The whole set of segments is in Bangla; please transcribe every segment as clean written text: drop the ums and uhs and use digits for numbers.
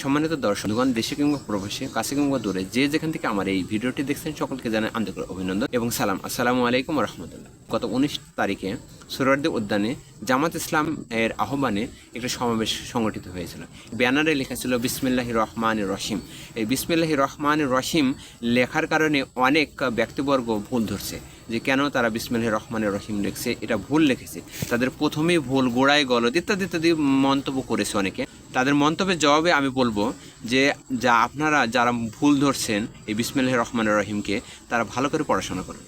সম্মানিত দর্শকগণ, দেশে কিংবা প্রবাসী, কাছে কিংবা দূরে, যে যেখান থেকে আমার এই ভিডিওটি দেখছেন সকলকে জানাই আন্তরিক অভিনন্দন এবং সালাম। আসসালামু আলাইকুম রহমতুল্লাহ। গত 19 তারিখে সোহরাওয়ার্দী উদ্যানে জামাত ইসলাম এর আহ্বানে একটি সমাবেশ সংগঠিত হয়েছিল। ব্যানারে লেখা ছিল বিসমিল্লাহির রহমানির রহিম। এই বিসমিল্লাহির রহমানির রহিম লেখার কারণে অনেক ব্যক্তিবর্গ ভুল ধরছে যে কেন তারা বিসমিল্লাহির রহমানির রহিম লিখছে, এটা ভুল লিখেছে। তাদের প্রথমেই ভুল, গোড়ায় গলদ ইত্যাদি ইত্যাদি মন্তব্য করেছে অনেকে। তাদের মন্তব্যের জবাবে আমি বলবো যে আপনারা যারা ভুল ধরছেন এই বিসমিল্লাহির রহমানির রহিমকে, তারা ভালো করে পড়াশোনা করুন,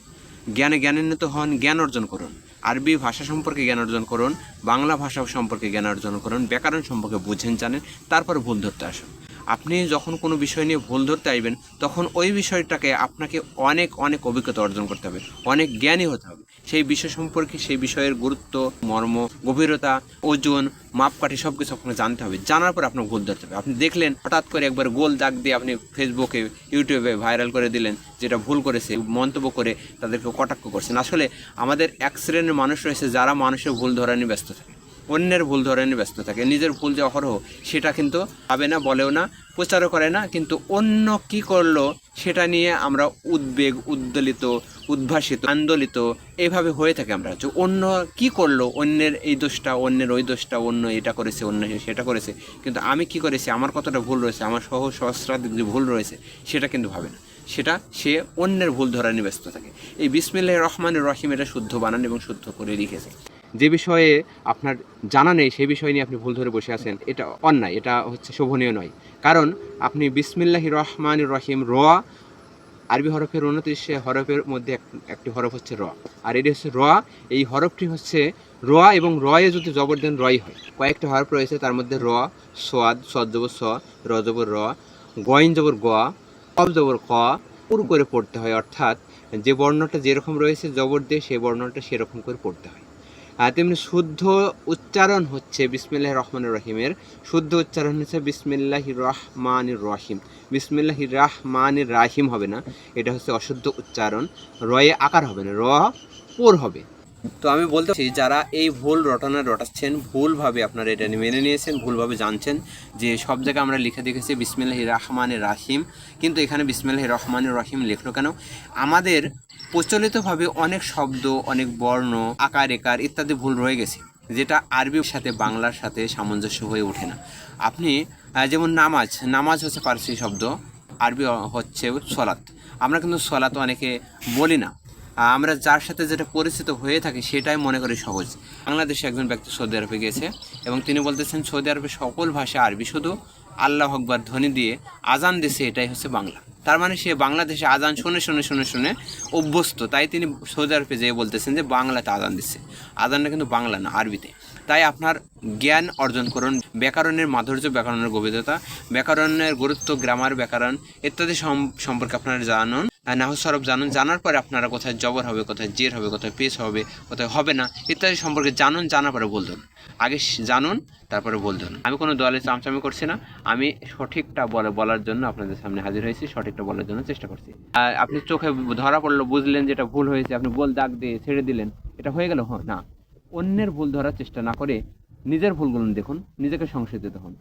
জ্ঞানান্বিত হন, জ্ঞান অর্জন করুন, আরবি ভাষা সম্পর্কে জ্ঞান অর্জন করুন, বাংলা ভাষা সম্পর্কে জ্ঞান অর্জন করুন, ব্যাকরণ সম্পর্কে বুঝেন, জানেন, তারপরে ভুল ধরতে আসুন। আপনি যখন কোনো বিষয় নিয়ে ভুল ধরতে আসবেন, তখন ওই বিষয়টাকে আপনাকে অনেক অনেক অভিজ্ঞতা অর্জন করতে হবে, অনেক জ্ঞানী হতে হবে সেই বিষয় সম্পর্কে। সেই বিষয়ের গুরুত্ব, মর্ম, গভীরতা, ওজন, মাপকাঠি সব কিছু আপনাকে জানতে হবে। জানার পর আপনাকে ভুল ধরতে হবে। আপনি দেখলেন হঠাৎ করে একবার গোল দাগ দিয়ে আপনি ফেসবুকে, ইউটিউবে ভাইরাল করে দিলেন, যেটা ভুল করেছে মন্তব্য করে তাদেরকে কটাক্ষ করছেন। আসলে আমাদের এক শ্রেণীর মানুষ রয়েছে যারা মানুষের ভুল ধরা নিয়ে ব্যস্ত থাকে, অন্যের ভুল ধরে নিয়ে ব্যস্ত থাকে। নিজের ভুল যে অহরহ সেটা কিন্তু ভাবে না, বলেও না, প্রচারও করে না, কিন্তু অন্য কি করলো সেটা নিয়ে আমরা উদ্বেগ, উদ্দোলিত, উদ্ভাসিত, আন্দোলিত এইভাবে হয়ে থাকে। আমরা যে অন্য কি করলো, অন্যের এই দোষটা, অন্যের ওই দোষটা, অন্য এটা করেছে, অন্য সেটা করেছে, কিন্তু আমি কি করেছি, আমার কতটা ভুল রয়েছে, আমার সহস্রাধিক যে ভুল রয়েছে সেটা কিন্তু ভাবে না। সেটা সে অন্যের ভুল ধরা নিয়ে ব্যস্ত থাকে। এই বিসমিল্লাহির রহমানির রহিম এটা শুদ্ধ বানান এবং শুদ্ধ করে লিখেছে। যে বিষয়ে আপনার জানা নেই সেই বিষয় নিয়ে আপনি ভুল ধরে বসে আছেন, এটা অন্যায়, এটা হচ্ছে শোভনীয় নয়। কারণ আপনি বিসমিল্লাহির রহমানির রহিম, র আরবি হরফের 29 হরফের মধ্যে একটি হরফ হচ্ছে র, আর এটি হচ্ছে র। এই হরফটি হচ্ছে র, এবং রয়ে যদি জবর দেন রই হয়। কয়েকটা হরফ রয়েছে, তার মধ্যে র, সোয়াদ, সদ জবর স, র জবর র, গইন জবর গ, কব জবর ক, পুরো করে পড়তে হয়। অর্থাৎ যে বর্ণটা যেরকম রয়েছে জবর দিয়ে সেই বর্ণটা সেরকম করে পড়তে হয়। তেমনি শুদ্ধ উচ্চারণ হচ্ছে বিসমিল্লাহির রহমানির রহিমের শুদ্ধ উচ্চারণ হচ্ছে বিসমিল্লাহির রহমানির রহিম। বিসমিল্লাহির রহমানির রাহিম হবে না, এটা হচ্ছে অশুদ্ধ উচ্চারণ। রয়ে আকার হবে না, র পোর হবে। তো আমি বলতে চাই, যারা এই ভুল রটনা রটাচ্ছেন, ভুলভাবে আপনারা এটা মেনে নিয়েছেন, ভুলভাবে জানছেন যে সব জায়গায় আমরা লিখে দেখেছি বিসমিল্লাহির রহমানির রাহিম, কিন্তু এখানে বিসমিল্লাহির রহমানির রহিম লিখলো কেন? আমাদের প্রচলিতভাবে অনেক শব্দ, অনেক বর্ণ, আকার একার ইত্যাদি ভুল রয়ে গেছে, যেটা আরবির সাথে বাংলার সাথে সামঞ্জস্য হয়ে ওঠে না। আপনি যেমন নামাজ, নামাজ হচ্ছে পারসি শব্দ, আরবি হচ্ছে সলাত। আমরা কিন্তু সলাত অনেকে বলি না, আমরা যার সাথে যেটা পরিচিত হয়ে থাকি সেটাই মনে করি সহজ। বাংলাদেশে একজন ব্যক্তি সৌদি আরবে গিয়েছে এবং তিনি বলতেছেন সৌদি আরবে সকল ভাষা আরবি, শুধু আল্লাহ আকবার ধ্বনি দিয়ে আজান দিছে, এটাই হচ্ছে বাংলা। তার মানে সে বাংলাদেশে আজান শুনে শুনে শুনে শুনে অভ্যস্ত, তাই তিনি সৌদি আরবে যেয়ে বলতেছেন যে বাংলাতে আজান দিচ্ছে। আজানটা কিন্তু বাংলা না, আরবিতে। তাই আপনার জ্ঞান অর্জন করুন, ব্যাকরণের মাধুর্য, ব্যাকরণের গভীরতা, ব্যাকরণের গুরুত্ব, গ্রামার, ব্যাকরণ ইত্যাদি সম্পর্কে আপনারা জানুন, নাহু সরফ জানুন। জানার পরে আপনারা কোথায় জবর হবে, কোথায় জের হবে, কোথায় পেশ হবে, কোথায় হবে না ইত্যাদি সম্পর্কে জানুন। জানার পরে বলতেন, আগে জানুন তারপরে বলতেন। আমি কোনো দলে চামচামি করছি না, আমি সঠিকটা বলার জন্য আপনাদের সামনে হাজির হয়েছি, সঠিকটা বলার জন্য চেষ্টা করছি। আপনি চোখে ধরা পড়লো, বুঝলেন যেটা ভুল হয়েছে, আপনি গোল দাগ দিয়ে ছেড়ে দিলেন, এটা হয়ে গেল? না, অন্যের ভুল ধরার চেষ্টা না করে নিজের ভুলগুলো দেখুন, নিজেকে সংশোধিত হন।